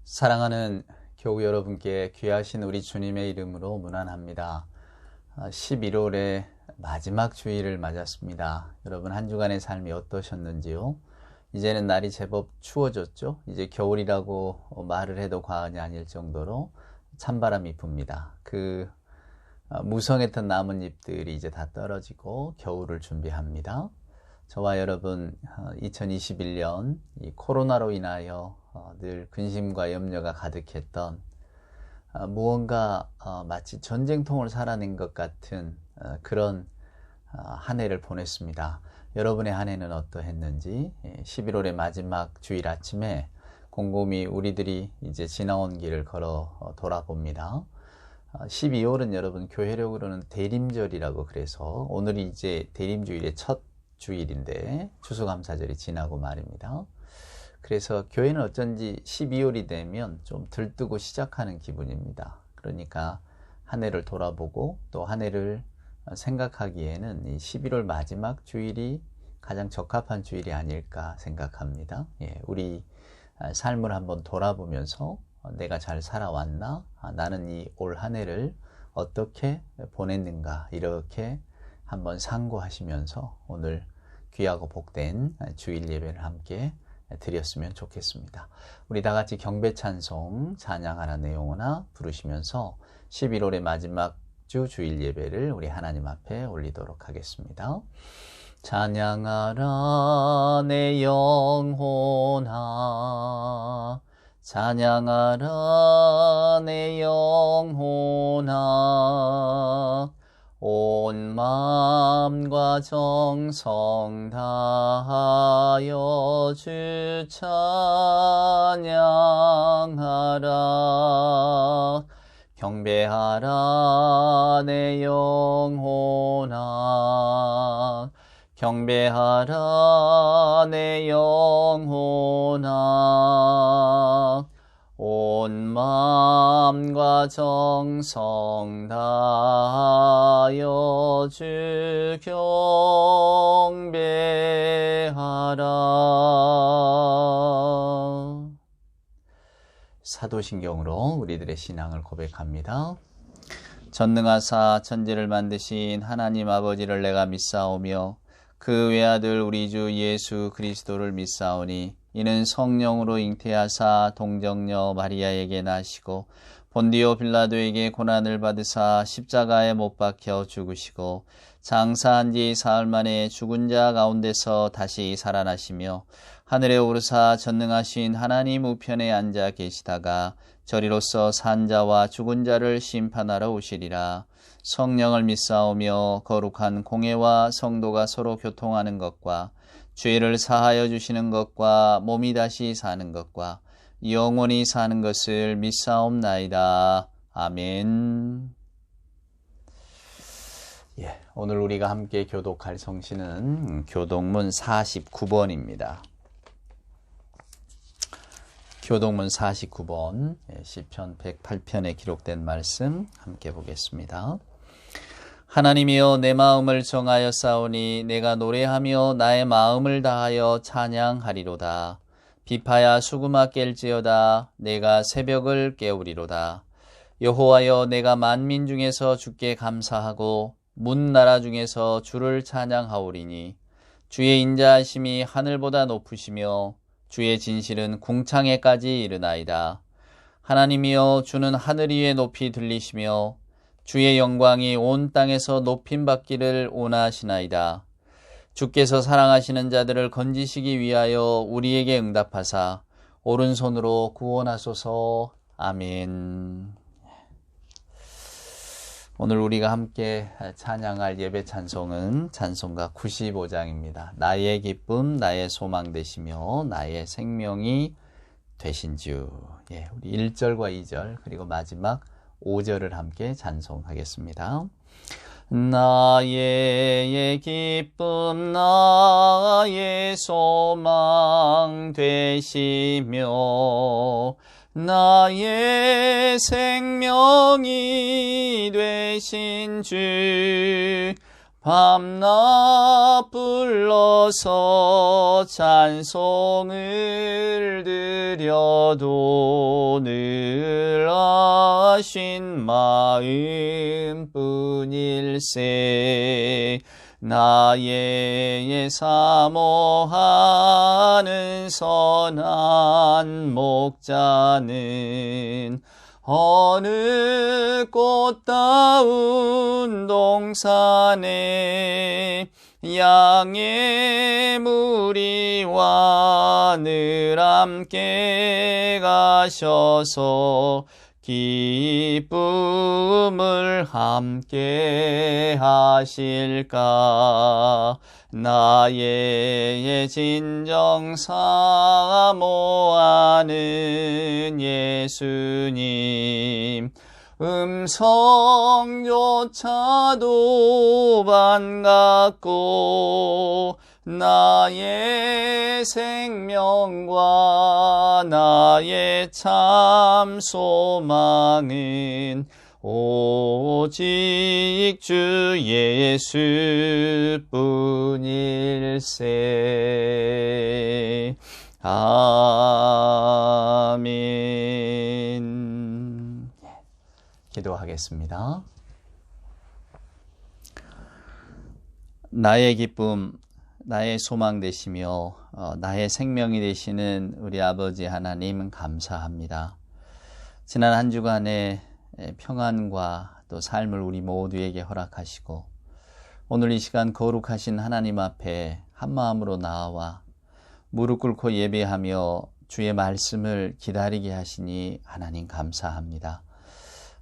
사랑하는 교우 여러분께 귀하신 우리 주님의 이름으로 문안합니다. 11월의 마지막 주일을 맞았습니다. 여러분 한 주간의 삶이 어떠셨는지요? 이제는 날이 제법 추워졌죠? 이제 겨울이라고 말을 해도 과언이 아닐 정도로 찬바람이 붑니다. 무성했던 나뭇잎들이 이제 다 떨어지고 겨울을 준비합니다. 저와 여러분 2021년 이 코로나로 인하여 늘 근심과 염려가 가득했던 무언가 마치 전쟁통을 살아낸 것 같은 그런 한 해를 보냈습니다. 여러분의 한 해는 어떠했는지 11월의 마지막 주일 아침에 곰곰이 우리들이 이제 지나온 길을 걸어 돌아봅니다. 12월은 여러분 교회력으로는 대림절이라고 그래서 오늘이 이제 대림주일의 첫 주일인데 추수감사절이 지나고 말입니다. 그래서 교회는 어쩐지 12월이 되면 좀 들뜨고 시작하는 기분입니다. 그러니까 한 해를 돌아보고 또 한 해를 생각하기에는 이 11월 마지막 주일이 가장 적합한 주일이 아닐까 생각합니다. 우리 삶을 한번 돌아보면서 내가 잘 살아왔나? 나는 이 올 한 해를 어떻게 보냈는가? 이렇게 한번 상고하시면서 오늘 귀하고 복된 주일 예배를 함께 드렸으면 좋겠습니다. 우리 다 같이 경배 찬송 찬양하라 내용으로 부르시면서 11월의 마지막 주 주일 예배를 우리 하나님 앞에 올리도록 하겠습니다. 찬양하라 내 영혼아, 찬양하라 내 영혼아, 온 마음과 정성 다하여 주 찬양하라. 경배하라 내 영혼아, 경배하라 내 영혼아, 온 마음과 정성 다하여 주 경배하라. 사도신경으로 우리들의 신앙을 고백합니다. 전능하사 천지를 만드신 하나님 아버지를 내가 믿사오며 그 외아들 우리 주 예수 그리스도를 믿사오니 이는 성령으로 잉태하사 동정녀 마리아에게 나시고 본디오 빌라도에게 고난을 받으사 십자가에 못 박혀 죽으시고 장사한 지 사흘 만에 죽은 자 가운데서 다시 살아나시며 하늘에 오르사 전능하신 하나님 우편에 앉아 계시다가 저리로서 산 자와 죽은 자를 심판하러 오시리라. 성령을 믿사오며 거룩한 공회와 성도가 서로 교통하는 것과 죄를 사하여 주시는 것과 몸이 다시 사는 것과 영원히 사는 것을 믿사옵나이다. 아멘. 오늘 우리가 함께 교독할 성시는 교독문 49번입니다. 교독문 49번 시편 108편에 기록된 말씀 함께 보겠습니다. 하나님이여 내 마음을 정하여 싸우니 내가 노래하며 나의 마음을 다하여 찬양하리로다. 비파야 수구마 깰지어다. 내가 새벽을 깨우리로다. 여호와여 내가 만민 중에서 주께 감사하고 문나라 중에서 주를 찬양하오리니 주의 인자하심이 하늘보다 높으시며 주의 진실은 궁창에까지 이르나이다. 하나님이여 주는 하늘 위에 높이 들리시며 주의 영광이 온 땅에서 높임받기를 원하시나이다. 주께서 사랑하시는 자들을 건지시기 위하여 우리에게 응답하사 오른손으로 구원하소서. 아멘. 오늘 우리가 함께 찬양할 예배 찬송은 찬송가 95장입니다. 나의 기쁨 나의 소망 되시며 나의 생명이 되신 주. 우리 1절과 2절 그리고 마지막 5절을 함께 찬송하겠습니다. 나의 기쁨 나의 소망 되시며 나의 생명이 되신 주 밤낮 불러서 찬송을 드려도 늘 아신 마음뿐일세. 나의 사모하는 선한 목자는 어느 꽃다운 동산에 양의 무리와 늘 함께 가셔서 기쁨을 함께 하실까. 나의 진정 사모하는 예수님, 음성조차도 반갑고 나의 생명과 나의 참 소망은 오직 주 예수뿐일세. 아멘. 기도하겠습니다. 나의 기쁨, 나의 소망 되시며 나의 생명이 되시는 우리 아버지 하나님 감사합니다. 지난 한 주간의 평안과 또 삶을 우리 모두에게 허락하시고 오늘 이 시간 거룩하신 하나님 앞에 한마음으로 나와 무릎 꿇고 예배하며 주의 말씀을 기다리게 하시니 하나님 감사합니다.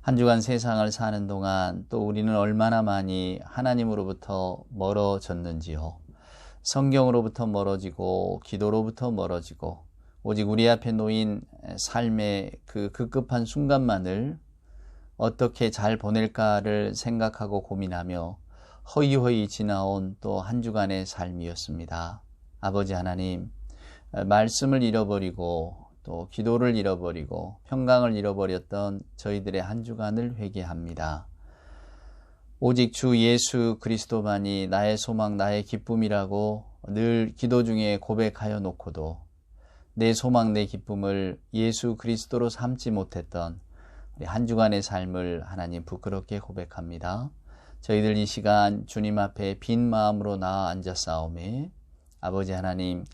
한 주간 세상을 사는 동안 또 우리는 얼마나 많이 하나님으로부터 멀어졌는지요. 성경으로부터 멀어지고 기도로부터 멀어지고 오직 우리 앞에 놓인 삶의 그 급급한 순간만을 어떻게 잘 보낼까를 생각하고 고민하며 허이허이 지나온 또 한 주간의 삶이었습니다. 아버지 하나님, 말씀을 잃어버리고 또 기도를 잃어버리고 평강을 잃어버렸던 저희들의 한 주간을 회개합니다. 오직 주 예수 그리스도만이 나의 소망, 나의 기쁨이라고 늘 기도 중에 고백하여 놓고도 내 소망, 내 기쁨을 예수 그리스도로 삼지 못했던 우리 한 주간의 삶을 하나님 부끄럽게 고백합니다. 저희들 이 시간 주님 앞에 빈 마음으로 나아 앉았사오매 아버지 하나님,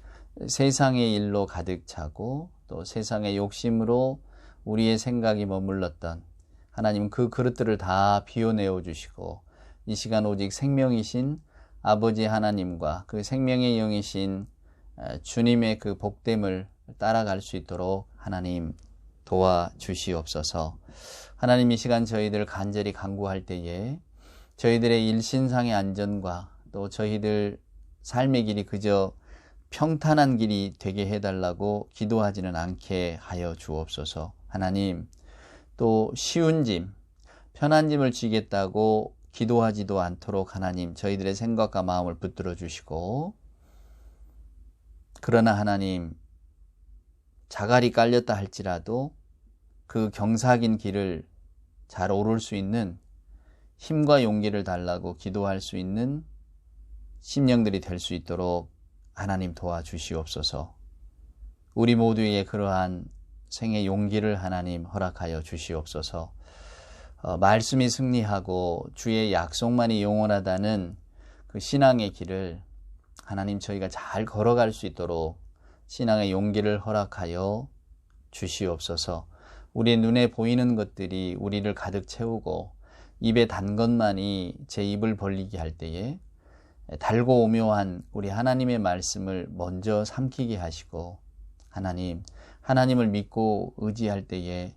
세상의 일로 가득 차고 또 세상의 욕심으로 우리의 생각이 머물렀던 하나님 그 그릇들을 다 비워내어 주시고 이 시간 오직 생명이신 아버지 하나님과 그 생명의 영이신 주님의 그 복됨을 따라갈 수 있도록 하나님 도와주시옵소서. 하나님 이 시간 저희들 간절히 간구할 때에 저희들의 일신상의 안전과 또 저희들 삶의 길이 그저 평탄한 길이 되게 해달라고 기도하지는 않게 하여 주옵소서. 하나님, 또 쉬운 짐, 편한 짐을 지겠다고 기도하지도 않도록 하나님 저희들의 생각과 마음을 붙들어 주시고, 그러나 하나님 자갈이 깔렸다 할지라도 그 경사긴 길을 잘 오를 수 있는 힘과 용기를 달라고 기도할 수 있는 심령들이 될 수 있도록 하나님 도와주시옵소서. 우리 모두에게 그러한 생의 용기를 하나님 허락하여 주시옵소서. 말씀이 승리하고 주의 약속만이 영원하다는 그 신앙의 길을 하나님 저희가 잘 걸어갈 수 있도록 신앙의 용기를 허락하여 주시옵소서. 우리 눈에 보이는 것들이 우리를 가득 채우고 입에 단 것만이 제 입을 벌리게 할 때에 달고 오묘한 우리 하나님의 말씀을 먼저 삼키게 하시고 하나님을 믿고 의지할 때에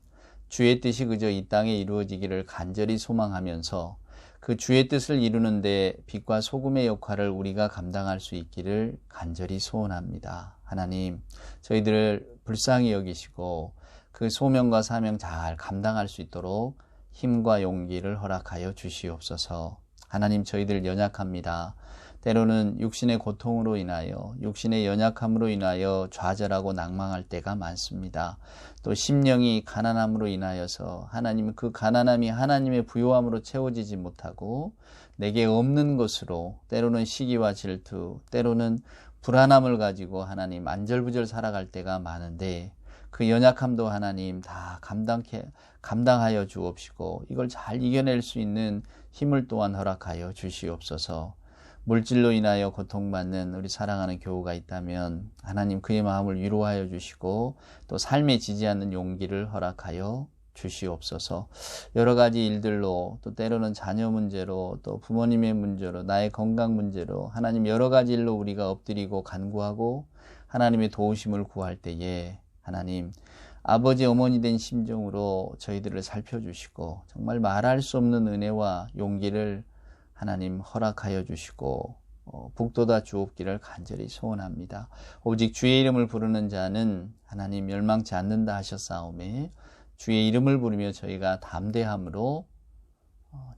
주의 뜻이 그저 이 땅에 이루어지기를 간절히 소망하면서 그 주의 뜻을 이루는데 빛과 소금의 역할을 우리가 감당할 수 있기를 간절히 소원합니다. 하나님, 저희들을 불쌍히 여기시고 그 소명과 사명 잘 감당할 수 있도록 힘과 용기를 허락하여 주시옵소서. 하나님, 저희들 연약합니다. 때로는 육신의 고통으로 인하여, 육신의 연약함으로 인하여 좌절하고 낭망할 때가 많습니다. 또 심령이 가난함으로 인하여서 하나님, 그 가난함이 하나님의 부요함으로 채워지지 못하고 내게 없는 것으로, 때로는 시기와 질투, 때로는 불안함을 가지고 하나님 안절부절 살아갈 때가 많은데, 그 연약함도 하나님 다 감당하여 주옵시고 이걸 잘 이겨낼 수 있는 힘을 또한 허락하여 주시옵소서. 물질로 인하여 고통받는 우리 사랑하는 교우가 있다면 하나님 그의 마음을 위로하여 주시고 또 삶에 지지 않는 용기를 허락하여 주시옵소서. 여러 가지 일들로, 또 때로는 자녀 문제로, 또 부모님의 문제로, 나의 건강 문제로, 하나님 여러 가지 일로 우리가 엎드리고 간구하고 하나님의 도우심을 구할 때에 하나님 아버지 어머니 된 심정으로 저희들을 살펴주시고 정말 말할 수 없는 은혜와 용기를 하나님 허락하여 주시고 북돋아 주옵기를 간절히 소원합니다. 오직 주의 이름을 부르는 자는 하나님 멸망치 않는다 하셨사오매 주의 이름을 부르며 저희가 담대함으로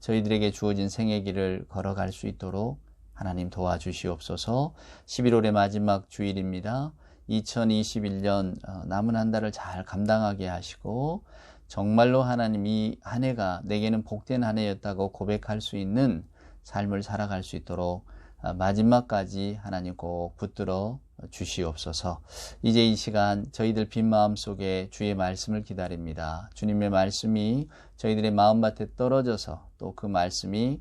저희들에게 주어진 생의 길을 걸어갈 수 있도록 하나님 도와주시옵소서. 11월의 마지막 주일입니다. 2021년 남은 한 달을 잘 감당하게 하시고 정말로 하나님 이 한 해가 내게는 복된 한 해였다고 고백할 수 있는 삶을 살아갈 수 있도록 마지막까지 하나님 꼭 붙들어 주시옵소서. 이제 이 시간 저희들 빈 마음 속에 주의 말씀을 기다립니다. 주님의 말씀이 저희들의 마음밭에 떨어져서 또 그 말씀이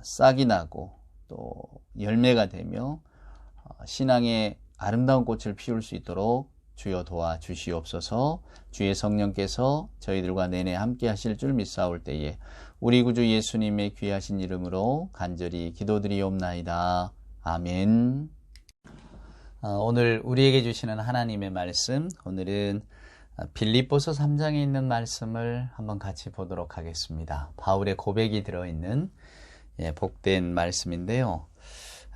싹이 나고 또 열매가 되며 신앙의 아름다운 꽃을 피울 수 있도록 주여 도와주시옵소서. 주의 성령께서 저희들과 내내 함께 하실 줄 믿사올 때에 우리 구주 예수님의 귀하신 이름으로 간절히 기도드리옵나이다. 아멘. 오늘 우리에게 주시는 하나님의 말씀, 오늘은 빌립보서 3장에 있는 말씀을 한번 같이 보도록 하겠습니다. 바울의 고백이 들어있는 복된 말씀인데요.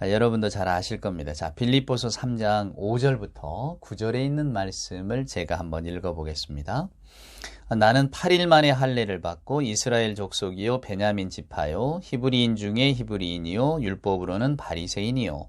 여러분도 잘 아실 겁니다. 자, 빌립보서 3장 5절부터 9절에 있는 말씀을 제가 한번 읽어보겠습니다. 나는 8일 만에 할례를 받고 이스라엘 족속이요 베냐민 지파요 히브리인 중에 히브리인이요 율법으로는 바리새인이요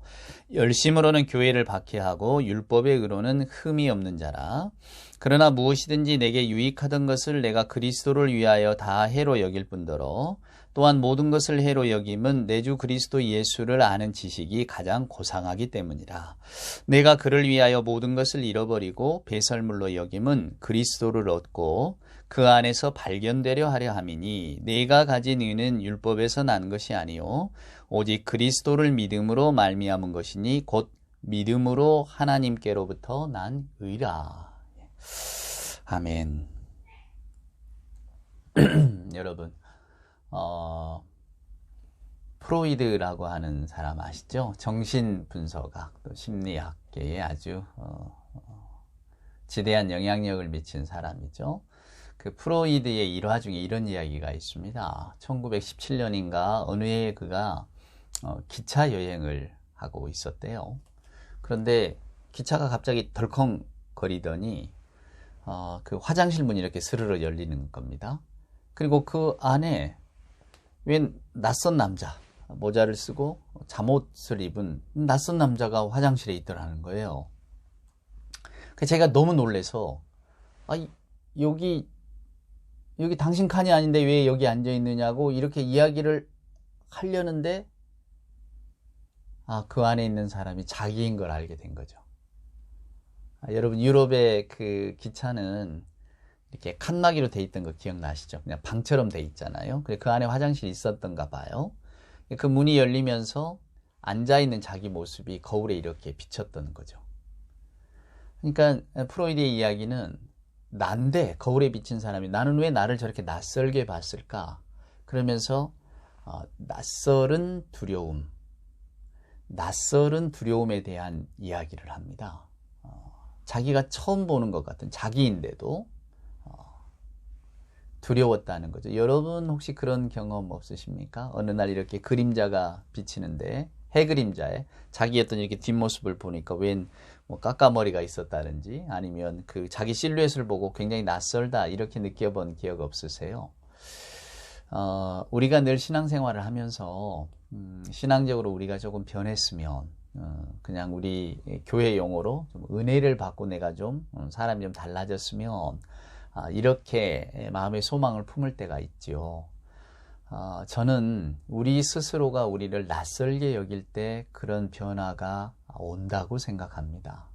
열심으로는 교회를 박해하고 율법의 의로는 흠이 없는 자라. 그러나 무엇이든지 내게 유익하던 것을 내가 그리스도를 위하여 다 해로 여길 뿐더러 또한 모든 것을 해로 여김은 내 주 그리스도 예수를 아는 지식이 가장 고상하기 때문이라. 내가 그를 위하여 모든 것을 잃어버리고 배설물로 여김은 그리스도를 얻고 그 안에서 발견되려 하려 함이니 내가 가진 의는 율법에서 난 것이 아니요 오직 그리스도를 믿음으로 말미암은 것이니 곧 믿음으로 하나님께로부터 난 의라. 아멘. 여러분, 프로이드라고 하는 사람 아시죠? 정신분석학, 또 심리학계에 아주 지대한 영향력을 미친 사람이죠. 그 프로이드의 일화 중에 이런 이야기가 있습니다. 1917년인가 어느 해에 그가 기차 여행을 하고 있었대요. 그런데 기차가 갑자기 덜컹거리더니 그 화장실 문이 이렇게 스르르 열리는 겁니다. 그리고 그 안에 웬 낯선 남자, 모자를 쓰고 잠옷을 입은 낯선 남자가 화장실에 있더라는 거예요. 제가 너무 놀라서 여기 당신 칸이 아닌데 왜 여기 앉아 있느냐고 이렇게 이야기를 하려는데 그 안에 있는 사람이 자기인 걸 알게 된 거죠. 여러분, 유럽의 그 기차는 이렇게 칸막이로 돼 있던 거 기억나시죠? 그냥 방처럼 돼 있잖아요. 그 안에 화장실이 있었던가 봐요. 그 문이 열리면서 앉아있는 자기 모습이 거울에 이렇게 비쳤던 거죠. 그러니까 프로이드의 이야기는 난데 거울에 비친 사람이 나는 왜 나를 저렇게 낯설게 봤을까? 그러면서 낯설은 두려움에 대한 이야기를 합니다. 자기가 처음 보는 것 같은 자기인데도 두려웠다는 거죠. 여러분 혹시 그런 경험 없으십니까? 어느 날 이렇게 그림자가 비치는데 해그림자에 자기 어떤 이렇게 뒷모습을 보니까 웬 뭐 까까머리가 있었다든지 아니면 그 자기 실루엣을 보고 굉장히 낯설다 이렇게 느껴본 기억 없으세요? 우리가 늘 신앙생활을 하면서 신앙적으로 우리가 조금 변했으면 그냥 우리 교회 용어로 좀 은혜를 받고 내가 좀 사람이 좀 달라졌으면 이렇게 마음의 소망을 품을 때가 있지요. 저는 우리 스스로가 우리를 낯설게 여길 때 그런 변화가 온다고 생각합니다.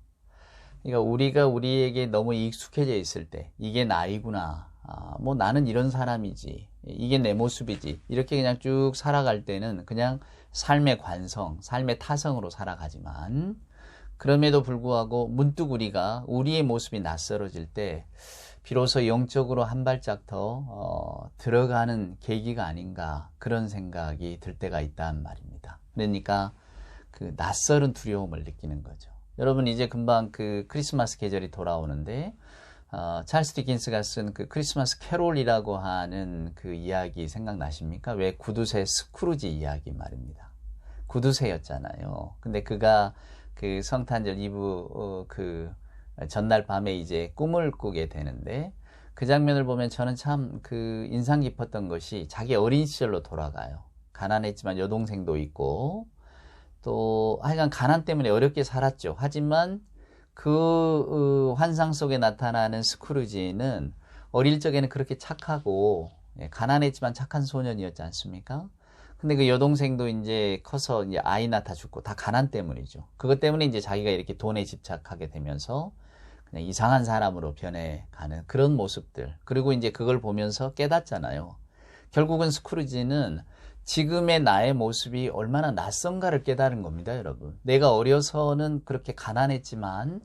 그러니까 우리가 우리에게 너무 익숙해져 있을 때 이게 나이구나, 뭐 나는 이런 사람이지, 이게 내 모습이지, 이렇게 그냥 쭉 살아갈 때는 그냥 삶의 관성, 삶의 타성으로 살아가지만 그럼에도 불구하고 문득 우리가 우리의 모습이 낯설어질 때 비로소 영적으로 한 발짝 더 들어가는 계기가 아닌가, 그런 생각이 들 때가 있단 말입니다. 그러니까 그 낯설은 두려움을 느끼는 거죠. 여러분 이제 금방 그 크리스마스 계절이 돌아오는데 찰스 디킨스가 쓴 그 크리스마스 캐롤이라고 하는 그 이야기 생각나십니까? 왜 구두쇠 스크루지 이야기 말입니다. 구두쇠였잖아요. 근데 그가 그 성탄절 이브 그 전날 밤에 이제 꿈을 꾸게 되는데 그 장면을 보면 저는 참 그 인상 깊었던 것이 자기 어린 시절로 돌아가요. 가난했지만 여동생도 있고 또 하여간 가난 때문에 어렵게 살았죠. 하지만 그 환상 속에 나타나는 스크루지는 어릴 적에는 그렇게 착하고 가난했지만 착한 소년이었지 않습니까? 근데 그 여동생도 이제 커서 이제 아이 낳다 죽고 다 가난 때문이죠. 그것 때문에 이제 자기가 이렇게 돈에 집착하게 되면서 그냥 이상한 사람으로 변해가는 그런 모습들. 그리고 이제 그걸 보면서 깨닫잖아요. 결국은 스크루지는 지금의 나의 모습이 얼마나 낯선가를 깨달은 겁니다, 여러분. 내가 어려서는 그렇게 가난했지만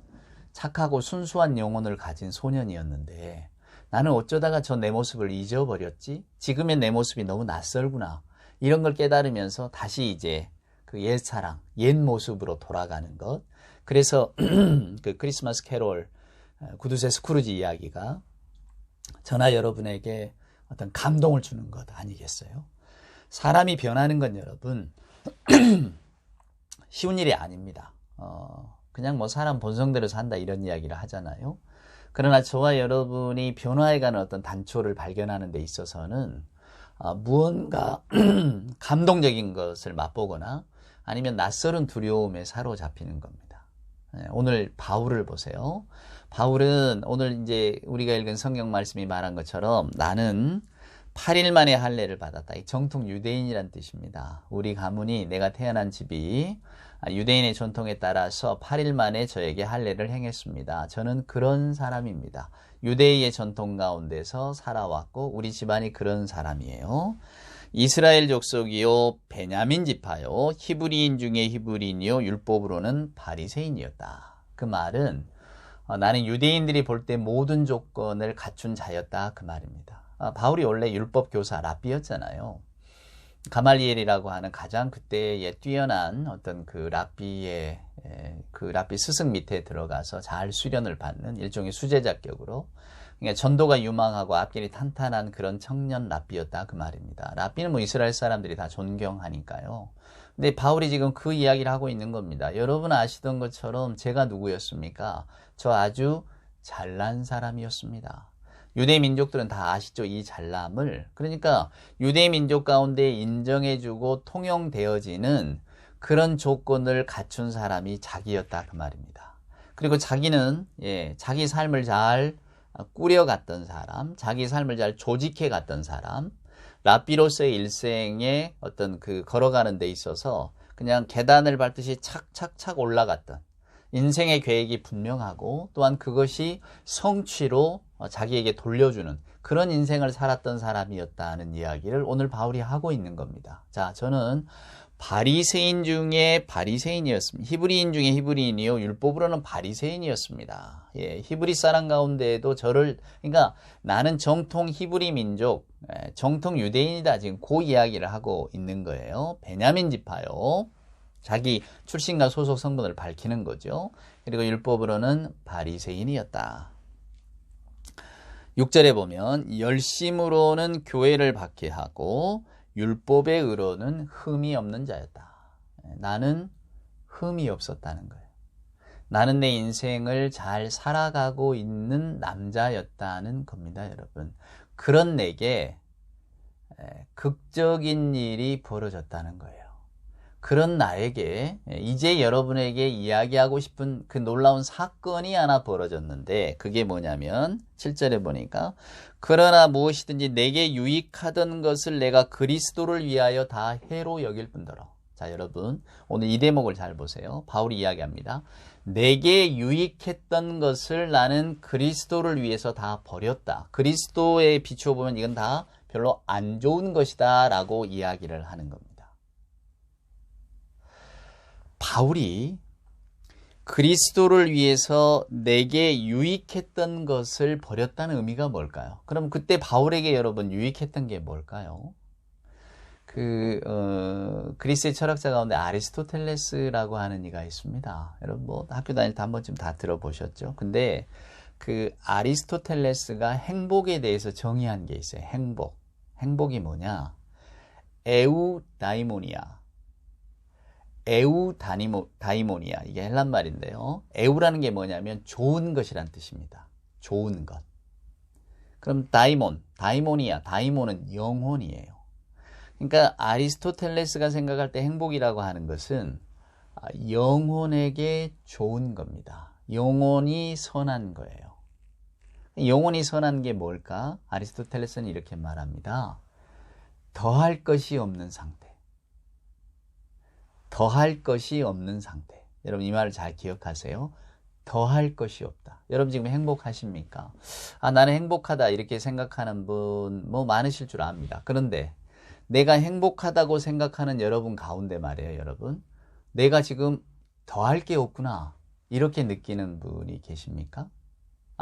착하고 순수한 영혼을 가진 소년이었는데 나는 어쩌다가 저 내 모습을 잊어버렸지? 지금의 내 모습이 너무 낯설구나. 이런 걸 깨달으면서 다시 이제 그 옛사랑, 옛 모습으로 돌아가는 것. 그래서 그 크리스마스 캐롤 구두쇠 스크루지 이야기가 저나 여러분에게 어떤 감동을 주는 것 아니겠어요? 사람이 변하는 건 여러분 쉬운 일이 아닙니다. 그냥 뭐 사람 본성대로 산다 이런 이야기를 하잖아요. 그러나 저와 여러분이 변화해가는 어떤 단초를 발견하는 데 있어서는 무언가 감동적인 것을 맛보거나 아니면 낯설은 두려움에 사로잡히는 겁니다. 오늘 바울을 보세요. 바울은 오늘 이제 우리가 읽은 성경 말씀이 말한 것처럼 나는 8일 만에 할례를 받았다. 이 정통 유대인이란 뜻입니다. 우리 가문이 내가 태어난 집이 유대인의 전통에 따라서 8일 만에 저에게 할례를 행했습니다. 저는 그런 사람입니다. 유대인의 전통 가운데서 살아왔고 우리 집안이 그런 사람이에요. 이스라엘 족속이요 베냐민 지파요 히브리인 중에 히브리인이요 율법으로는 바리새인이었다. 그 말은 나는 유대인들이 볼 때 모든 조건을 갖춘 자였다 그 말입니다. 바울이 원래 율법 교사 랍비였잖아요. 가말리엘이라고 하는 가장 그때에 뛰어난 어떤 그 랍비의 그 랍비 스승 밑에 들어가서 잘 수련을 받는 일종의 수제자격으로 그러니까 전도가 유망하고 앞길이 탄탄한 그런 청년 랍비였다 그 말입니다. 랍비는 뭐 이스라엘 사람들이 다 존경하니까요. 근데 바울이 지금 그 이야기를 하고 있는 겁니다. 여러분 아시던 것처럼 제가 누구였습니까? 저 아주 잘난 사람이었습니다. 유대 민족들은 다 아시죠? 이 잘남을. 그러니까 유대 민족 가운데 인정해주고 통용되어지는 그런 조건을 갖춘 사람이 자기였다 그 말입니다. 그리고 자기는 자기 삶을 잘 꾸려갔던 사람, 자기 삶을 잘 조직해갔던 사람, 랍비로서의 일생에 어떤 그 걸어가는 데 있어서 그냥 계단을 밟듯이 착착착 올라갔던 인생의 계획이 분명하고 또한 그것이 성취로 자기에게 돌려주는 그런 인생을 살았던 사람이었다는 이야기를 오늘 바울이 하고 있는 겁니다. 자, 저는 바리새인 중에 바리새인이었습니다. 히브리인 중에 히브리인이요 율법으로는 바리새인이었습니다. 히브리 사람 가운데에도 그러니까 나는 정통 히브리 민족, 정통 유대인이다 지금 그 이야기를 하고 있는 거예요. 베냐민 지파요. 자기 출신과 소속 성분을 밝히는 거죠. 그리고 율법으로는 바리새인이었다. 6절에 보면 열심으로는 교회를 박해하고 율법의 의로는 흠이 없는 자였다. 나는 흠이 없었다는 거예요. 나는 내 인생을 잘 살아가고 있는 남자였다는 겁니다, 여러분. 그런 내게 극적인 일이 벌어졌다는 거예요. 그런 나에게 이제 여러분에게 이야기하고 싶은 그 놀라운 사건이 하나 벌어졌는데 그게 뭐냐면 7절에 보니까 그러나 무엇이든지 내게 유익하던 것을 내가 그리스도를 위하여 다 해로 여길 뿐더러. 자, 여러분 오늘 이 대목을 잘 보세요. 바울이 이야기합니다. 내게 유익했던 것을 나는 그리스도를 위해서 다 버렸다. 그리스도에 비추어 보면 이건 다 별로 안 좋은 것이다 라고 이야기를 하는 겁니다. 바울이 그리스도를 위해서 내게 유익했던 것을 버렸다는 의미가 뭘까요? 그럼 그때 바울에게 여러분 유익했던 게 뭘까요? 그리스의 철학자 가운데 아리스토텔레스라고 하는 이가 있습니다. 여러분 뭐 학교 다닐 때 한 번쯤 다 들어보셨죠? 근데 그 아리스토텔레스가 행복에 대해서 정의한 게 있어요. 행복이 뭐냐? 에우다이모니아. 다이모니아. 이게 헬란 말인데요. 에우라는 게 뭐냐면 좋은 것이란 뜻입니다. 좋은 것. 그럼 다이모니아. 다이모는 영혼이에요. 그러니까 아리스토텔레스가 생각할 때 행복이라고 하는 것은 영혼에게 좋은 겁니다. 영혼이 선한 거예요. 영혼이 선한 게 뭘까? 아리스토텔레스는 이렇게 말합니다. 더할 것이 없는 상태. 더할 것이 없는 상태. 여러분 이 말을 잘 기억하세요. 더할 것이 없다. 여러분 지금 행복하십니까? 나는 행복하다 이렇게 생각하는 분 뭐 많으실 줄 압니다. 그런데 내가 행복하다고 생각하는 여러분 가운데 말이에요, 여러분. 내가 지금 더할 게 없구나. 이렇게 느끼는 분이 계십니까?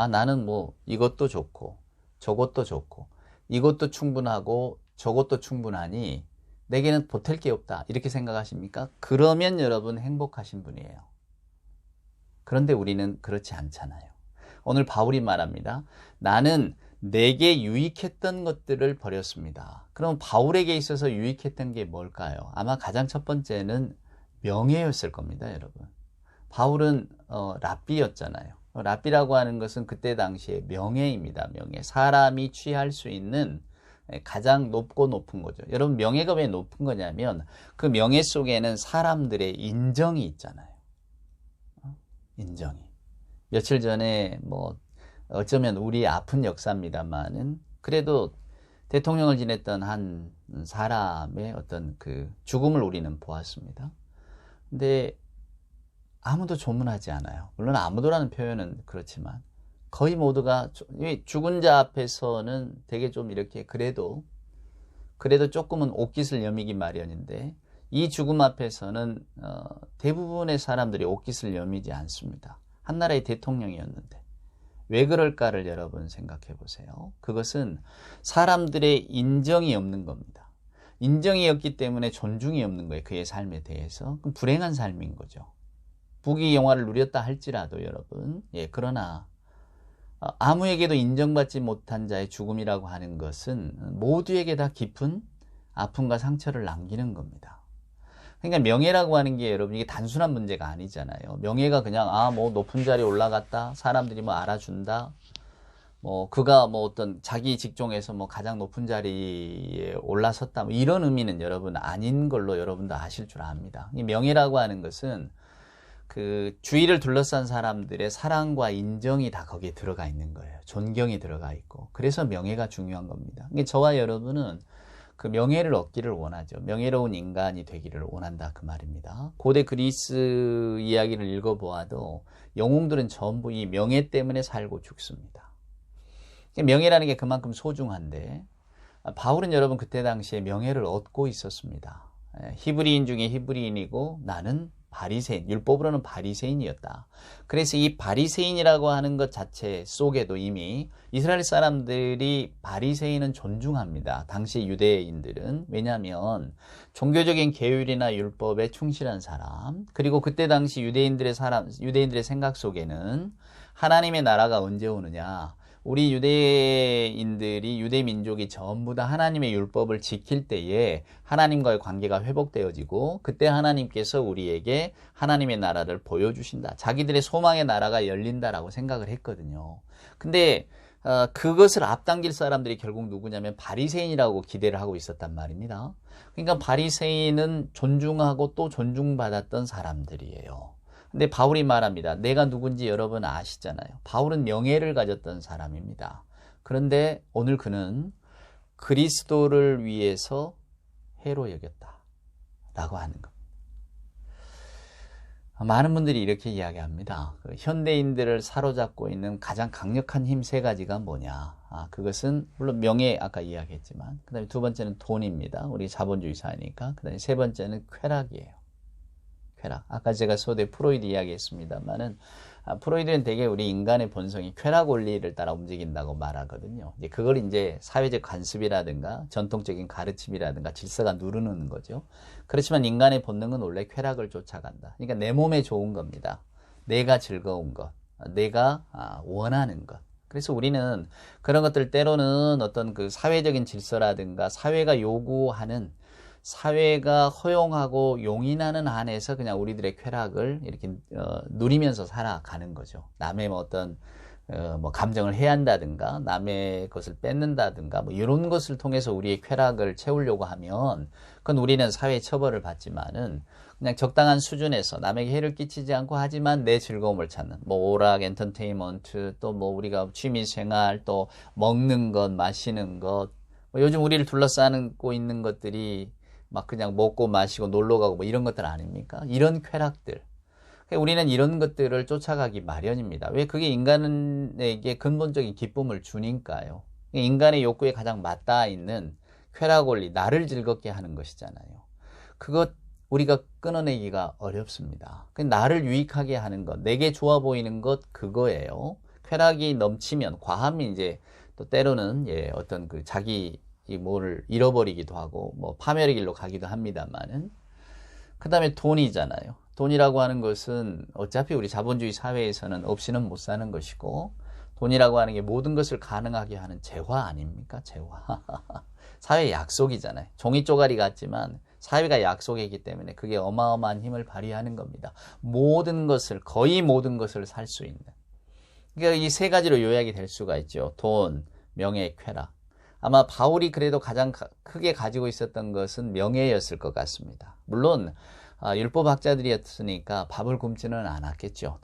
나는 뭐 이것도 좋고 저것도 좋고 이것도 충분하고 저것도 충분하니 내게는 보탤 게 없다. 이렇게 생각하십니까? 그러면 여러분 행복하신 분이에요. 그런데 우리는 그렇지 않잖아요. 오늘 바울이 말합니다. 나는 내게 유익했던 것들을 버렸습니다. 그럼 바울에게 있어서 유익했던 게 뭘까요? 아마 가장 첫 번째는 명예였을 겁니다, 여러분. 바울은 랍비였잖아요. 랍비라고 하는 것은 그때 당시에 명예입니다. 명예. 사람이 취할 수 있는 가장 높은 거죠. 여러분 명예가 왜 높은 거냐면 그 명예 속에는 사람들의 인정이 있잖아요. 인정이. 며칠 전에 뭐 어쩌면 우리 아픈 역사입니다만은 그래도 대통령을 지냈던 한 사람의 어떤 그 죽음을 우리는 보았습니다. 근데 아무도 조문하지 않아요. 물론 아무도라는 표현은 그렇지만 거의 모두가 죽은 자 앞에서는 되게 좀 이렇게 그래도 조금은 옷깃을 여미기 마련인데 이 죽음 앞에서는 대부분의 사람들이 옷깃을 여미지 않습니다. 한 나라의 대통령이었는데 왜 그럴까를 여러분 생각해 보세요. 그것은 사람들의 인정이 없는 겁니다. 인정이 없기 때문에 존중이 없는 거예요. 그의 삶에 대해서. 그럼 불행한 삶인 거죠. 부귀 영화를 누렸다 할지라도 여러분. 그러나 아무에게도 인정받지 못한 자의 죽음이라고 하는 것은 모두에게 다 깊은 아픔과 상처를 남기는 겁니다. 그러니까 명예라고 하는 게 여러분 이게 단순한 문제가 아니잖아요. 명예가 그냥 뭐 높은 자리에 올라갔다, 사람들이 뭐 알아준다, 뭐 그가 뭐 어떤 자기 직종에서 뭐 가장 높은 자리에 올라섰다, 뭐 이런 의미는 여러분 아닌 걸로 여러분도 아실 줄 압니다. 이 명예라고 하는 것은 그 주위를 둘러싼 사람들의 사랑과 인정이 다 거기에 들어가 있는 거예요. 존경이 들어가 있고. 그래서 명예가 중요한 겁니다. 저와 여러분은 그 명예를 얻기를 원하죠. 명예로운 인간이 되기를 원한다 그 말입니다. 고대 그리스 이야기를 읽어보아도 영웅들은 전부 이 명예 때문에 살고 죽습니다. 명예라는 게 그만큼 소중한데 바울은 여러분 그때 당시에 명예를 얻고 있었습니다. 히브리인 중에 히브리인이고 나는 바리새인, 율법으로는 바리새인이었다. 그래서 이 바리새인이라고 하는 것 자체 속에도 이미 이스라엘 사람들이 바리새인은 존중합니다. 당시 유대인들은. 왜냐하면 종교적인 계율이나 율법에 충실한 사람, 그리고 그때 당시 유대인들의 생각 속에는 하나님의 나라가 언제 오느냐, 우리 유대 민족이 전부 다 하나님의 율법을 지킬 때에 하나님과의 관계가 회복되어지고 그때 하나님께서 우리에게 하나님의 나라를 보여주신다. 자기들의 소망의 나라가 열린다라고 생각을 했거든요. 근데 그것을 앞당길 사람들이 결국 누구냐면 바리새인이라고 기대를 하고 있었단 말입니다. 그러니까 바리새인은 존중하고 또 존중받았던 사람들이에요. 근데 바울이 말합니다. 내가 누군지 여러분 아시잖아요. 바울은 명예를 가졌던 사람입니다. 그런데 오늘 그는 그리스도를 위해서 해로 여겼다 라고 하는 겁니다. 많은 분들이 이렇게 이야기합니다. 현대인들을 사로잡고 있는 가장 강력한 힘 세 가지가 뭐냐. 그것은 물론 명예 아까 이야기했지만 그 다음에 두 번째는 돈입니다. 우리 자본주의 사회니까. 그 다음에 세 번째는 쾌락이에요. 쾌락. 아까 제가 소대 프로이드 이야기했습니다만은 프로이드는 되게 우리 인간의 본성이 쾌락 원리를 따라 움직인다고 말하거든요. 이제 그걸 이제 사회적 관습이라든가 전통적인 가르침이라든가 질서가 누르는 거죠. 그렇지만 인간의 본능은 원래 쾌락을 쫓아간다. 그러니까 내 몸에 좋은 겁니다. 내가 즐거운 것, 내가 원하는 것. 그래서 우리는 그런 것들 때로는 어떤 그 사회적인 질서라든가 사회가 요구하는 사회가 허용하고 용인하는 한에서 그냥 우리들의 쾌락을 이렇게 누리면서 살아가는 거죠. 남의 뭐 어떤 뭐 감정을 해한다든가 남의 것을 뺏는다든가 뭐 이런 것을 통해서 우리의 쾌락을 채우려고 하면 그건 우리는 사회 처벌을 받지만은 그냥 적당한 수준에서 남에게 해를 끼치지 않고 하지만 내 즐거움을 찾는 뭐 오락, 엔터테인먼트 또 뭐 우리가 취미생활 또 먹는 것, 마시는 것 뭐 요즘 우리를 둘러싸고 있는 것들이 막 그냥 먹고 마시고 놀러 가고 뭐 이런 것들 아닙니까? 이런 쾌락들. 우리는 이런 것들을 쫓아가기 마련입니다. 왜? 그게 인간에게 근본적인 기쁨을 주니까요. 인간의 욕구에 가장 맞닿아 있는 쾌락 원리, 나를 즐겁게 하는 것이잖아요. 그것 우리가 끊어내기가 어렵습니다. 나를 유익하게 하는 것, 내게 좋아 보이는 것 그거예요. 쾌락이 넘치면 과함이 이제 또 때로는 어떤 그 자기 이 뭐를 잃어버리기도 하고 뭐 파멸의 길로 가기도 합니다만은 그 다음에 돈이잖아요. 돈이라고 하는 것은 어차피 우리 자본주의 사회에서는 없이는 못 사는 것이고 돈이라고 하는 게 모든 것을 가능하게 하는 재화 아닙니까? 재화. 사회의 약속이잖아요. 종이 쪼가리 같지만 사회가 약속이기 때문에 그게 어마어마한 힘을 발휘하는 겁니다. 모든 것을 거의 모든 것을 살 수 있는. 그러니까 이 세 가지로 요약이 될 수가 있죠. 돈, 명예, 쾌락. 아마 바울이 그래도 가장 크게 가지고 있었던 것은 명예였을 것 같습니다. 물론 율법학자들이었으니까 밥을 굶지는 않았겠죠.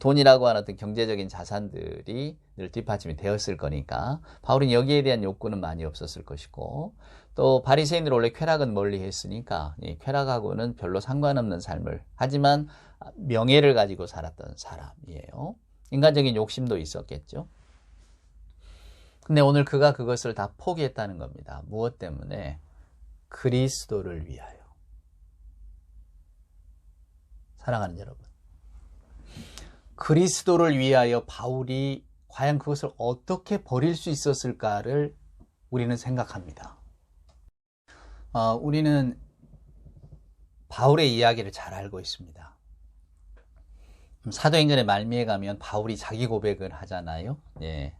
돈이라고 하는 어떤 경제적인 자산들이 늘 뒷받침이 되었을 거니까 바울은 여기에 대한 욕구는 많이 없었을 것이고 또 바리새인들 원래 쾌락은 멀리 했으니까 이 쾌락하고는 별로 상관없는 삶을 하지만 명예를 가지고 살았던 사람이에요. 인간적인 욕심도 있었겠죠. 근데 오늘 그가 그것을 다 포기했다는 겁니다. 무엇 때문에? 그리스도를 위하여. 사랑하는 여러분. 그리스도를 위하여 바울이 과연 그것을 어떻게 버릴 수 있었을까를 우리는 생각합니다. 우리는 바울의 이야기를 잘 알고 있습니다. 사도행전의 말미에 가면 바울이 자기 고백을 하잖아요. 예.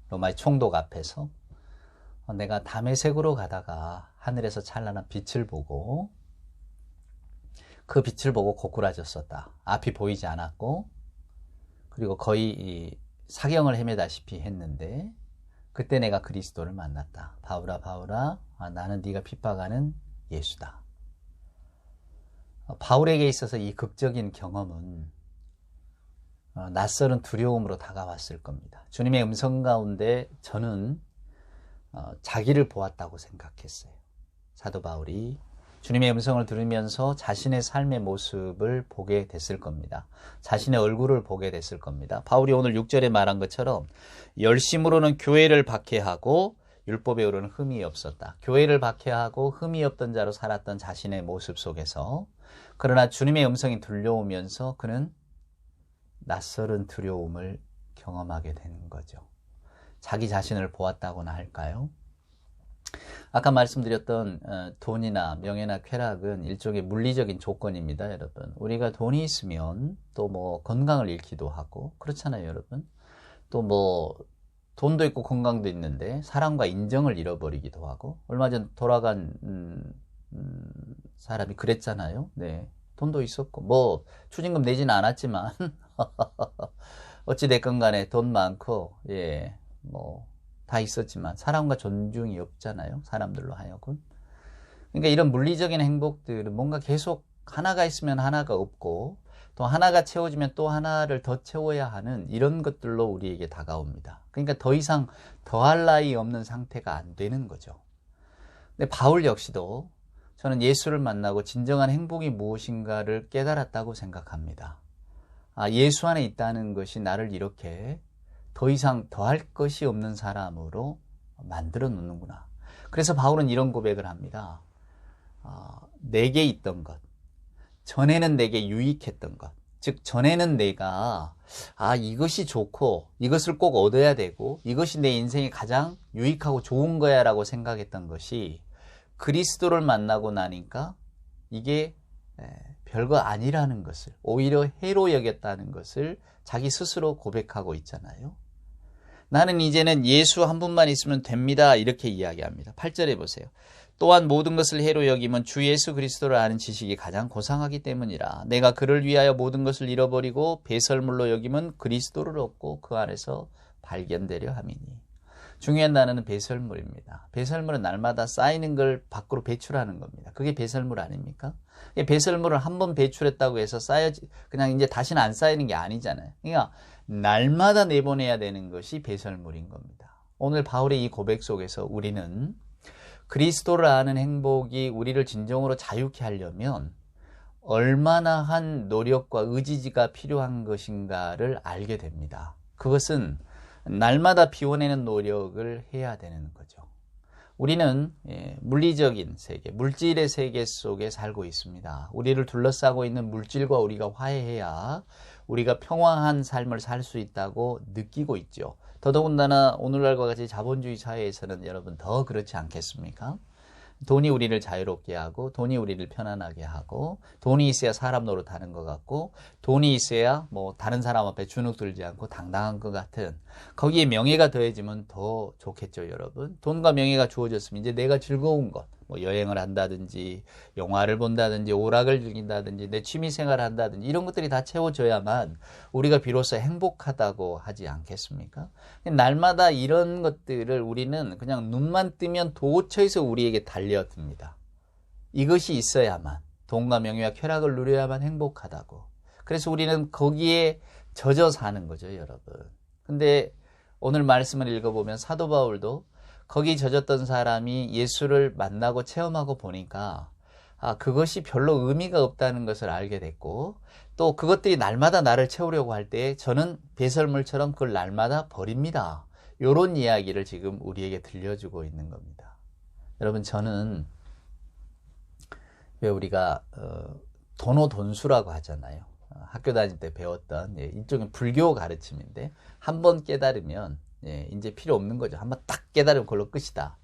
로마의 총독 앞에서 내가 다메섹으로 가다가 하늘에서 찬란한 빛을 보고 그 빛을 보고 고꾸라졌었다. 앞이 보이지 않았고 그리고 거의 사경을 헤매다시피 했는데 그때 내가 그리스도를 만났다. 바울아 바울아 나는 네가 핍박하는 예수다. 바울에게 있어서 이 극적인 경험은 낯설은 두려움으로 다가왔을 겁니다. 주님의 음성 가운데 저는 자기를 보았다고 생각했어요. 사도 바울이 주님의 음성을 들으면서 자신의 삶의 모습을 보게 됐을 겁니다. 자신의 얼굴을 보게 됐을 겁니다. 바울이 오늘 6절에 말한 것처럼 열심으로는 교회를 박해하고 율법에 오르는 흠이 없었다. 교회를 박해하고 흠이 없던 자로 살았던 자신의 모습 속에서 그러나 주님의 음성이 들려오면서 그는 낯설은 두려움을 경험하게 되는 거죠. 자기 자신을 보았다고나 할까요? 아까 말씀드렸던 돈이나 명예나 쾌락은 일종의 물리적인 조건입니다, 여러분. 우리가 돈이 있으면 또 뭐 건강을 잃기도 하고 그렇잖아요, 여러분. 또 뭐 돈도 있고 건강도 있는데 사랑과 인정을 잃어버리기도 하고 얼마 전 돌아간 사람이 그랬잖아요. 네, 돈도 있었고 뭐 추징금 내지는 않았지만 어찌 됐건 간에 돈 많고 뭐 다 있었지만 사랑과 존중이 없잖아요. 사람들로 하여금. 그러니까 이런 물리적인 행복들은 뭔가 계속 하나가 있으면 하나가 없고 또 하나가 채워지면 또 하나를 더 채워야 하는 이런 것들로 우리에게 다가옵니다. 그러니까 더 이상 더할 나위 없는 상태가 안 되는 거죠. 근데 바울 역시도 저는 예수를 만나고 진정한 행복이 무엇인가를 깨달았다고 생각합니다. 예수 안에 있다는 것이 나를 이렇게 더 이상 더할 것이 없는 사람으로 만들어 놓는구나. 그래서 바울은 이런 고백을 합니다. 내게 있던 것, 전에는 내게 유익했던 것, 즉 전에는 내가 이것이 좋고 이것을 꼭 얻어야 되고 이것이 내 인생에 가장 유익하고 좋은 거야 라고 생각했던 것이 그리스도를 만나고 나니까 이게 별거 아니라는 것을, 오히려 해로 여겼다는 것을 자기 스스로 고백하고 있잖아요. 나는 이제는 예수 한 분만 있으면 됩니다. 이렇게 이야기합니다. 8절에 보세요. 또한 모든 것을 해로 여김은 주 예수 그리스도를 아는 지식이 가장 고상하기 때문이라. 내가 그를 위하여 모든 것을 잃어버리고 배설물로 여김은 그리스도를 얻고 그 안에서 발견되려 함이니. 중요한 단어는 배설물입니다. 배설물은 날마다 쌓이는 걸 밖으로 배출하는 겁니다. 그게 배설물 아닙니까? 배설물을 한 번 배출했다고 해서 쌓여지 그냥 이제 다시는 안 쌓이는 게 아니잖아요. 그러니까 날마다 내보내야 되는 것이 배설물인 겁니다. 오늘 바울의 이 고백 속에서 우리는 그리스도를 아는 행복이 우리를 진정으로 자유케 하려면 얼마나 한 노력과 의지가 필요한 것인가를 알게 됩니다. 그것은 날마다 비워내는 노력을 해야 되는 거죠. 우리는 물리적인 세계, 물질의 세계 속에 살고 있습니다. 우리를 둘러싸고 있는 물질과 우리가 화해해야 우리가 평화한 삶을 살 수 있다고 느끼고 있죠. 더더군다나 오늘날과 같이 자본주의 사회에서는 여러분 더 그렇지 않겠습니까? 돈이 우리를 자유롭게 하고 돈이 우리를 편안하게 하고 돈이 있어야 사람 노릇하는 것 같고 돈이 있어야 뭐 다른 사람 앞에 주눅 들지 않고 당당한 것 같은, 거기에 명예가 더해지면 더 좋겠죠. 여러분, 돈과 명예가 주어졌으면 이제 내가 즐거운 것, 뭐 여행을 한다든지 영화를 본다든지 오락을 즐긴다든지 내 취미생활을 한다든지 이런 것들이 다 채워져야만 우리가 비로소 행복하다고 하지 않겠습니까? 날마다 이런 것들을 우리는 그냥 눈만 뜨면 도처에서 우리에게 달려듭니다. 이것이 있어야만, 돈과 명예와 쾌락을 누려야만 행복하다고. 그래서 우리는 거기에 젖어 사는 거죠, 여러분. 근데 오늘 말씀을 읽어보면 사도 바울도 거기 젖었던 사람이 예수를 만나고 체험하고 보니까 그것이 별로 의미가 없다는 것을 알게 됐고, 또 그것들이 날마다 나를 채우려고 할 때 저는 배설물처럼 그걸 날마다 버립니다. 이런 이야기를 지금 우리에게 들려주고 있는 겁니다. 여러분, 저는 왜 우리가 도노돈수라고 하잖아요. 학교 다닐 때 배웠던 일종의 불교 가르침인데 한 번 깨달으면 이제 필요 없는 거죠. 한번 딱 깨달으면 그걸로 끝이다.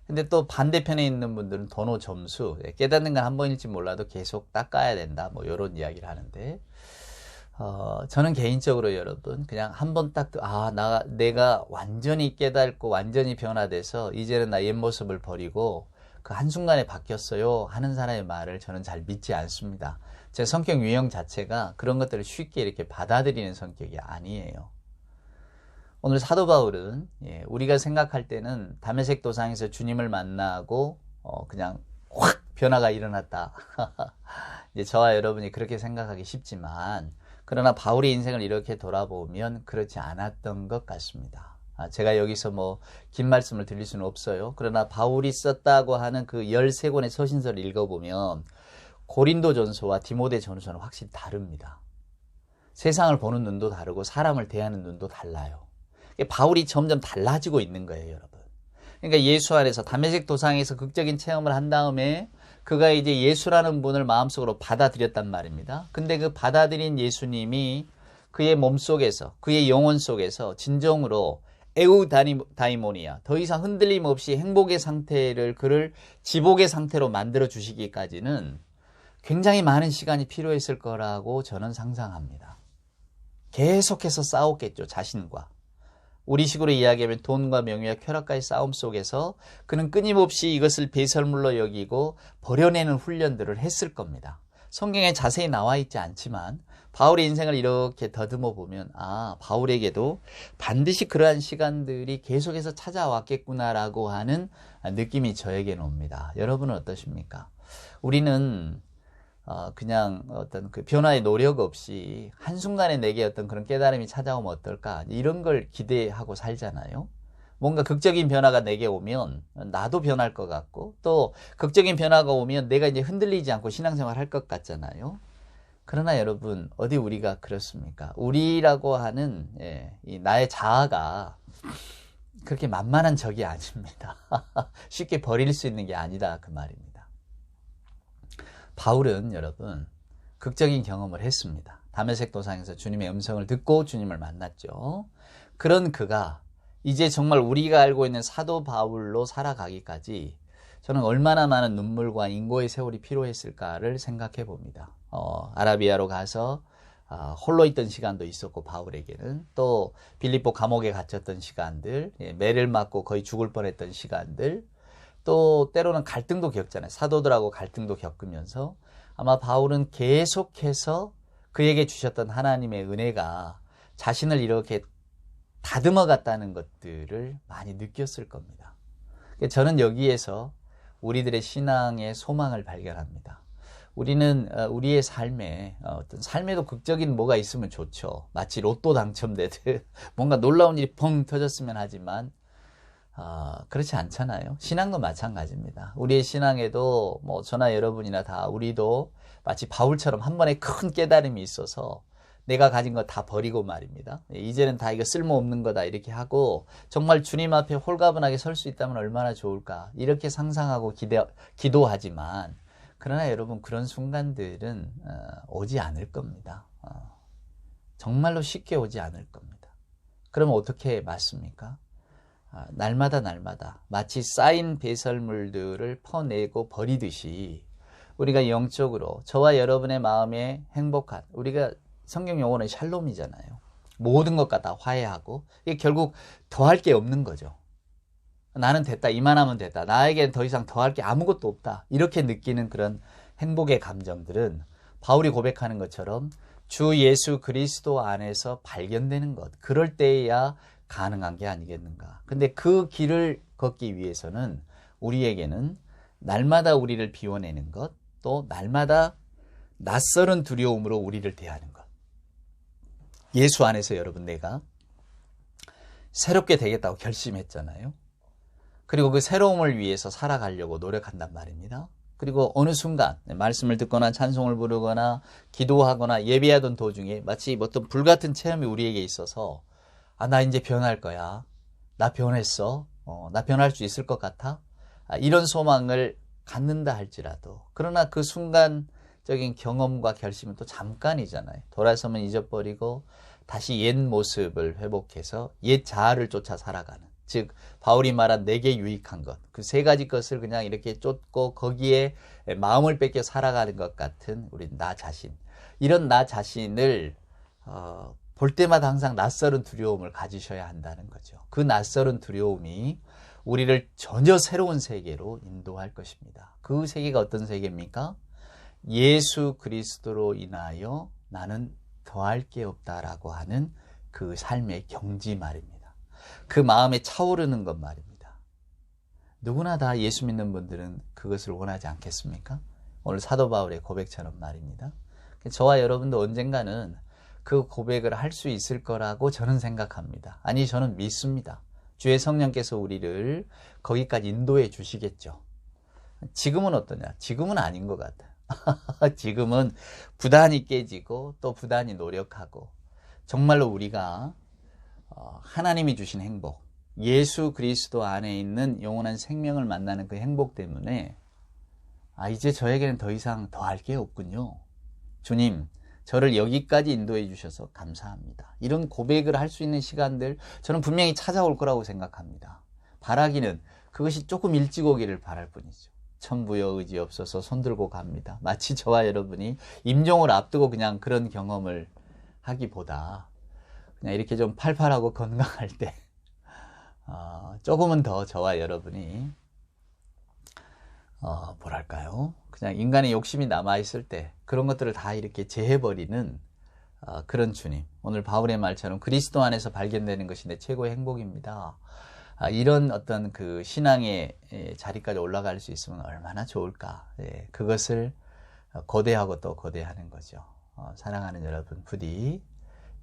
근데 또 반대편에 있는 분들은 도노점수, 깨닫는 건 한 번일지 몰라도 계속 닦아야 된다. 뭐 이런 이야기를 하는데 저는 개인적으로 여러분 그냥 한 번 딱 내가 완전히 깨닫고 완전히 변화돼서 이제는 나 옛 모습을 버리고 그 한순간에 바뀌었어요 하는 사람의 말을 저는 잘 믿지 않습니다. 제 성격 유형 자체가 그런 것들을 쉽게 이렇게 받아들이는 성격이 아니에요. 오늘 사도 바울은 우리가 생각할 때는 다메섹 도상에서 주님을 만나고 그냥 확 변화가 일어났다. 이제 저와 여러분이 그렇게 생각하기 쉽지만, 그러나 바울의 인생을 이렇게 돌아보면 그렇지 않았던 것 같습니다. 제가 여기서 뭐 긴 말씀을 드릴 수는 없어요. 그러나 바울이 썼다고 하는 그 13권의 서신서를 읽어보면 고린도전서와 디모데전서는 확실히 다릅니다. 세상을 보는 눈도 다르고 사람을 대하는 눈도 달라요. 바울이 점점 달라지고 있는 거예요, 여러분. 그러니까 예수 안에서 다메섹 도상에서 극적인 체험을 한 다음에 그가 이제 예수라는 분을 마음속으로 받아들였단 말입니다. 근데 그 받아들인 예수님이 그의 몸속에서, 그의 영혼 속에서 진정으로 에우다이모니아, 더 이상 흔들림 없이 행복의 상태를, 그를 지복의 상태로 만들어 주시기까지는 굉장히 많은 시간이 필요했을 거라고 저는 상상합니다. 계속해서 싸웠겠죠, 자신과. 우리식으로 이야기하면 돈과 명예와 쾌락과의 싸움 속에서 그는 끊임없이 이것을 배설물로 여기고 버려내는 훈련들을 했을 겁니다. 성경에 자세히 나와 있지 않지만 바울의 인생을 이렇게 더듬어 보면 바울에게도 반드시 그러한 시간들이 계속해서 찾아왔겠구나라고 하는 느낌이 저에게는 옵니다. 여러분은 어떠십니까? 우리는 그냥 어떤 그 변화의 노력 없이 한순간에 내게 어떤 그런 깨달음이 찾아오면 어떨까? 이런 걸 기대하고 살잖아요. 뭔가 극적인 변화가 내게 오면 나도 변할 것 같고, 또 극적인 변화가 오면 내가 이제 흔들리지 않고 신앙생활 할 것 같잖아요. 그러나 여러분, 어디 우리가 그렇습니까? 우리라고 하는 이 나의 자아가 그렇게 만만한 적이 아닙니다. 쉽게 버릴 수 있는 게 아니다 그 말입니다. 바울은 여러분 극적인 경험을 했습니다. 다메섹 도상에서 주님의 음성을 듣고 주님을 만났죠. 그런 그가 이제 정말 우리가 알고 있는 사도 바울로 살아가기까지 저는 얼마나 많은 눈물과 인고의 세월이 필요했을까를 생각해 봅니다. 아라비아로 가서 홀로 있던 시간도 있었고, 바울에게는 또 빌립보 감옥에 갇혔던 시간들, 매를 맞고 거의 죽을 뻔했던 시간들, 또 때로는 갈등도 겪잖아요. 사도들하고 갈등도 겪으면서 아마 바울은 계속해서 그에게 주셨던 하나님의 은혜가 자신을 이렇게 다듬어 갔다는 것들을 많이 느꼈을 겁니다. 저는 여기에서 우리들의 신앙의 소망을 발견합니다. 우리는 우리의 삶에 어떤 삶에도 극적인 뭐가 있으면 좋죠. 마치 로또 당첨되듯 뭔가 놀라운 일이 펑 터졌으면 하지만 그렇지 않잖아요. 신앙도 마찬가지입니다. 우리의 신앙에도 뭐 저나 여러분이나 다 우리도 마치 바울처럼 한 번에 큰 깨달음이 있어서 내가 가진 거 다 버리고 말입니다. 이제는 다 이거 쓸모없는 거다 이렇게 하고 정말 주님 앞에 홀가분하게 설 수 있다면 얼마나 좋을까 이렇게 상상하고 기도하지만 그러나 여러분 그런 순간들은 오지 않을 겁니다. 정말로 쉽게 오지 않을 겁니다. 그러면 어떻게 맞습니까? 날마다 마치 쌓인 배설물들을 퍼내고 버리듯이 우리가 영적으로 저와 여러분의 마음에 행복한 우리가 성경 용어는 샬롬이잖아요. 모든 것과 다 화해하고 이게 결국 더할 게 없는 거죠. 나는 됐다. 이만하면 됐다. 나에겐 더 이상 더할 게 아무것도 없다. 이렇게 느끼는 그런 행복의 감정들은 바울이 고백하는 것처럼 주 예수 그리스도 안에서 발견되는 것. 그럴 때에야 가능한 게 아니겠는가. 근데 그 길을 걷기 위해서는 우리에게는 날마다 우리를 비워내는 것, 또 날마다 낯설은 두려움으로 우리를 대하는 것. 예수 안에서 여러분 내가 새롭게 되겠다고 결심했잖아요. 그리고 그 새로움을 위해서 살아가려고 노력한단 말입니다. 그리고 어느 순간 말씀을 듣거나 찬송을 부르거나 기도하거나 예배하던 도중에 마치 어떤 불같은 체험이 우리에게 있어서 나 이제 변할 거야. 나 변했어. 나 변할 수 있을 것 같아. 이런 소망을 갖는다 할지라도 그러나 그 순간적인 경험과 결심은 또 잠깐이잖아요. 돌아서면 잊어버리고 다시 옛 모습을 회복해서 옛 자아를 쫓아 살아가는 즉 바울이 말한 내게 유익한 것 그 세 가지 것을 그냥 이렇게 쫓고 거기에 마음을 뺏겨 살아가는 것 같은 우리 나 자신 이런 나 자신을 볼 때마다 항상 낯설은 두려움을 가지셔야 한다는 거죠. 그 낯설은 두려움이 우리를 전혀 새로운 세계로 인도할 것입니다. 그 세계가 어떤 세계입니까? 예수 그리스도로 인하여 나는 더할 게 없다라고 하는 그 삶의 경지 말입니다. 그 마음에 차오르는 것 말입니다. 누구나 다 예수 믿는 분들은 그것을 원하지 않겠습니까? 오늘 사도 바울의 고백처럼 말입니다. 저와 여러분도 언젠가는 그 고백을 할 수 있을 거라고 저는 생각합니다. 아니 저는 믿습니다. 주의 성령께서 우리를 거기까지 인도해 주시겠죠. 지금은 어떠냐? 지금은 아닌 것 같아요. 지금은 부단히 깨지고 또 부단히 노력하고 정말로 우리가 하나님이 주신 행복, 예수 그리스도 안에 있는 영원한 생명을 만나는 그 행복 때문에 이제 저에게는 더 이상 더 할 게 없군요. 주님, 저를 여기까지 인도해 주셔서 감사합니다. 이런 고백을 할 수 있는 시간들 저는 분명히 찾아올 거라고 생각합니다. 바라기는 그것이 조금 일찍 오기를 바랄 뿐이죠. 천부여 의지 없어서 손들고 갑니다. 마치 저와 여러분이 임종을 앞두고 그냥 그런 경험을 하기보다 그냥 이렇게 좀 팔팔하고 건강할 때 조금은 더 저와 여러분이 뭐랄까요? 그냥 인간의 욕심이 남아있을 때 그런 것들을 다 이렇게 제해버리는 그런 주님. 오늘 바울의 말처럼 그리스도 안에서 발견되는 것이 내 최고의 행복입니다. 이런 어떤 그 신앙의 자리까지 올라갈 수 있으면 얼마나 좋을까. 그것을 고대하고 또 고대하는 거죠. 사랑하는 여러분, 부디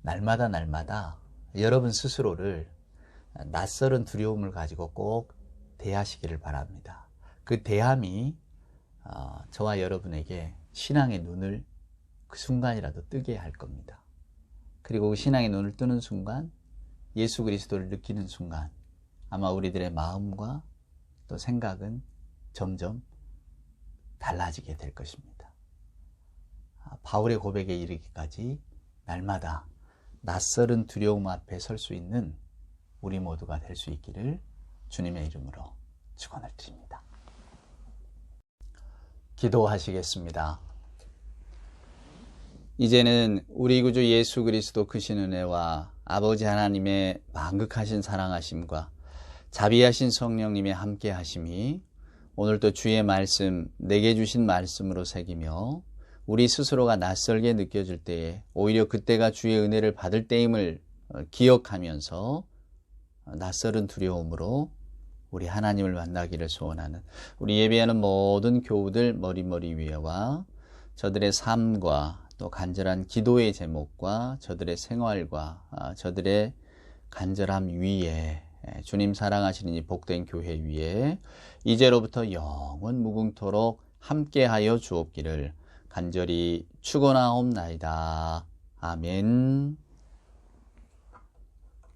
날마다 여러분 스스로를 낯설은 두려움을 가지고 꼭 대하시기를 바랍니다. 그 대함이 저와 여러분에게 신앙의 눈을 그 순간이라도 뜨게 할 겁니다. 그리고 그 신앙의 눈을 뜨는 순간, 예수 그리스도를 느끼는 순간 아마 우리들의 마음과 또 생각은 점점 달라지게 될 것입니다. 바울의 고백에 이르기까지 날마다 낯설은 두려움 앞에 설 수 있는 우리 모두가 될 수 있기를 주님의 이름으로 축원을 드립니다. 기도하시겠습니다. 이제는 우리 구주 예수 그리스도 크신 은혜와 아버지 하나님의 만극하신 사랑하심과 자비하신 성령님의 함께 하심이 오늘도 주의 말씀, 내게 주신 말씀으로 새기며 우리 스스로가 낯설게 느껴질 때에 오히려 그때가 주의 은혜를 받을 때임을 기억하면서 낯설은 두려움으로 우리 하나님을 만나기를 소원하는 우리 예배하는 모든 교우들 머리 위에와 저들의 삶과 또 간절한 기도의 제목과 저들의 생활과 저들의 간절함 위에 주님 사랑하시는 이 복된 교회 위에 이제로부터 영원 무궁토록 함께하여 주옵기를 간절히 축원하옵나이다. 아멘.